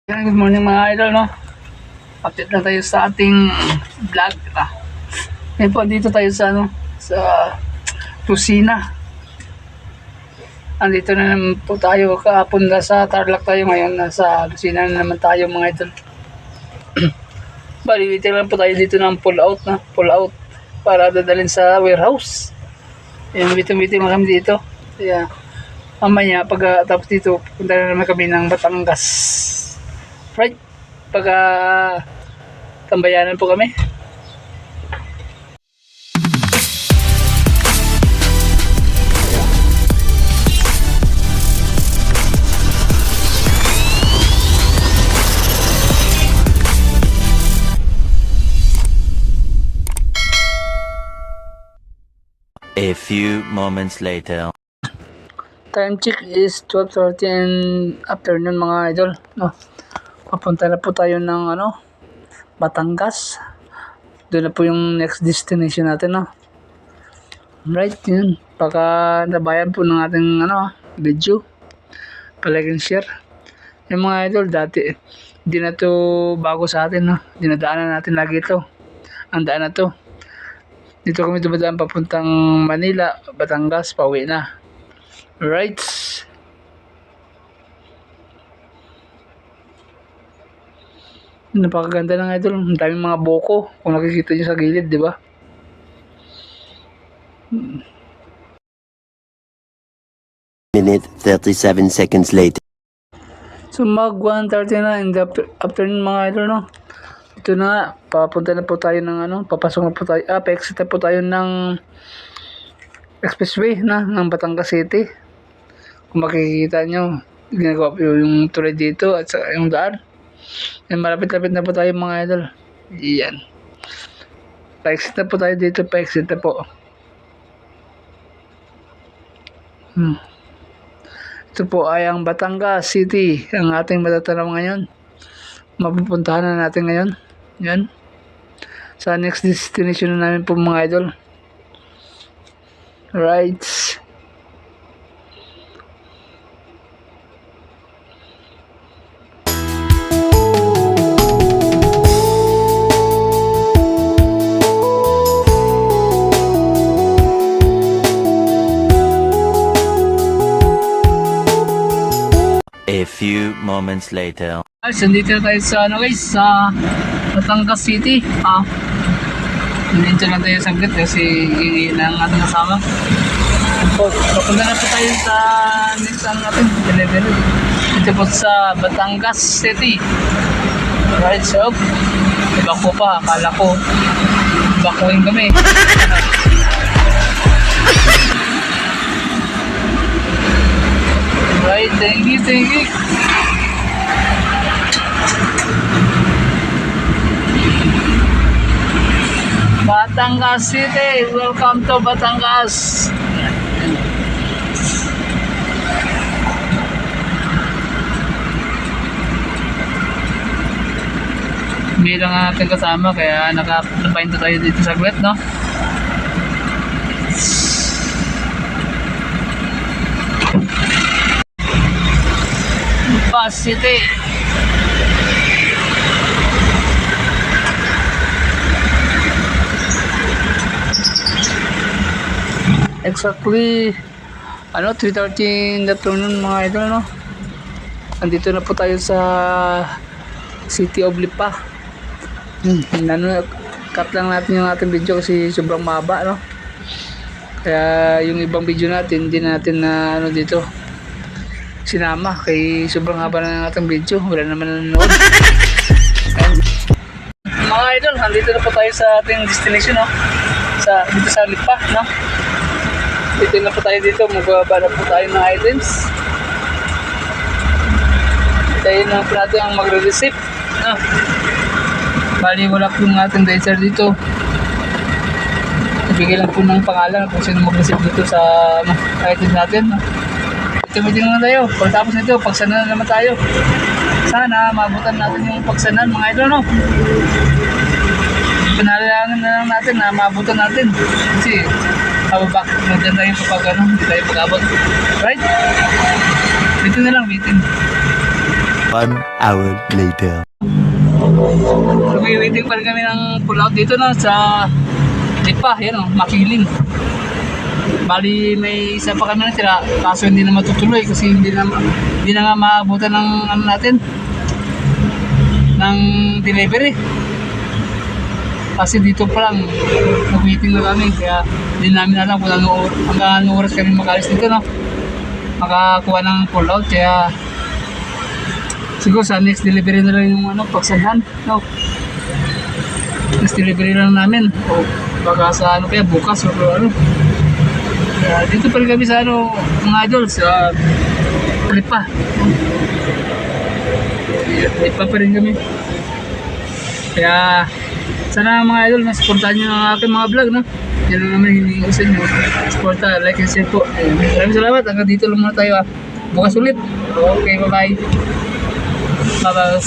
Good morning mga idol, no? Update na tayo sa ating vlog. Ngayon po, dito tayo sa, sa Lucina. Andito na naman po tayo. Kahapon na sa Tarlac tayo, ngayon nasa Lucina na naman tayo mga idol. Bali, waiting lang po tayo dito ng pull out para dadalhin sa warehouse. Ayan, waiting lang kami dito. Kaya, mamaya, pag tapos dito, punta na naman kami ng Batangas. Right, pagka tambayanan po kami. A few moments later. Time check is 12:30 afternoon mga idol, no? Papunta na po tayo ng Batangas. Doon na po yung next destination natin, no? Right, yun. Pagka nabayan po ng ating video, palike and share. Yung mga idol, dati hindi na to bago sa atin, no? Dinadaanan natin lagi ito. Ang daan na to. Dito kami dumadaan papuntang Manila, Batangas, pauwi na. Right. Napakaganda ng idol. Ang daming mga boko. Kung nakikita nyo sa gilid, di ba? Minute 37 seconds later. So mag 1:30 na in the afternoon mga idol, no? Ito na nga. Papunta na po tayo ng papasok na po tayo. Pa-exit na po tayo ng expressway ng Batangas City. Kung makikita nyo, ginagawa po yung tulay dito at sa yung daan. Yan, malapit-lapit na po tayo mga idol. Yan. Pa-exit na po tayo dito. Pa-exit na po. Ito po ay ang Batangas City. Ang ating matatanaw ngayon. Mapupuntahan na natin ngayon. Yan. Sa next destination na namin po mga idol. Right. A few moments later. Guys, nandito na tayo sa sa Batangas City. Nandito lang tayo saglit kasi hihingi ng ating kasama. Papunta na po tayo sa next natin delivery. Dito po sa Batangas City. Right, so iba ko pa, akala ko bakuin kami. Right, thank you. Batangas City, welcome to Batangas. Bilang ating kasama, kaya nakapainto tayo dito sa saglit, no? Batangas City. Exactly 3:30 in the afternoon mga idol, no? Andito na po tayo sa City of Lipa. Cut lang natin yung ating video kasi sobrang mahaba, no? Kaya yung ibang video natin hindi natin na dito sinama kay sobrang haba na ng ating video, wala naman nanonood. Mga idol, andito na po tayo sa ating destination, no? Dito sa Lipa, no? Dito na po tayo dito, magbaba na po tayo ng items. Tayo na po natin ang magre-receive, no? Bali wala po yung ating dicer dito. Ibigay lang po ng pangalan kung sino mag-receive dito sa item natin, no? Meeting na tayo. Pagtapos nito, pagsanan na naman tayo. Sana mabutan natin yung pagsanan mga idol, no? Panalangan na lang natin na mabutan natin. Kasi bababa maganda tayo kapag hindi tayo pag-abot. Right? Dito na lang, meeting. 1 hour later. Waiting pa rin kami ng pull out dito na sa Lipa, yan o, Makiling. Bali may isa pa kami natira, kaso hindi na matutuloy kasi hindi na nga maabutan ng ano natin ng delivery. Kasi dito pa lang nag-waiting na kami, kaya hindi namin alam kung hanggang oras kami makalis dito, no? Makakuha ng pull out, kaya siguro sa next delivery na lang yung ano, pagsanhan, no? Next delivery lang namin, o baka sa ano kaya bukas o ano. Kaya dito pa rin kami sa ano, mga idol, sa Lipa. Lipa pa rin kami. Kaya sana mga idol, nasuportahan nyo ang aking mga vlog, no? Yan lang naman hinihingi ko sa inyo. Suporta, like and share po. Maraming salamat. Hanggang dito lang muna tayo, ha. Bukas ulit. Okay, bye-bye. Bye-bye.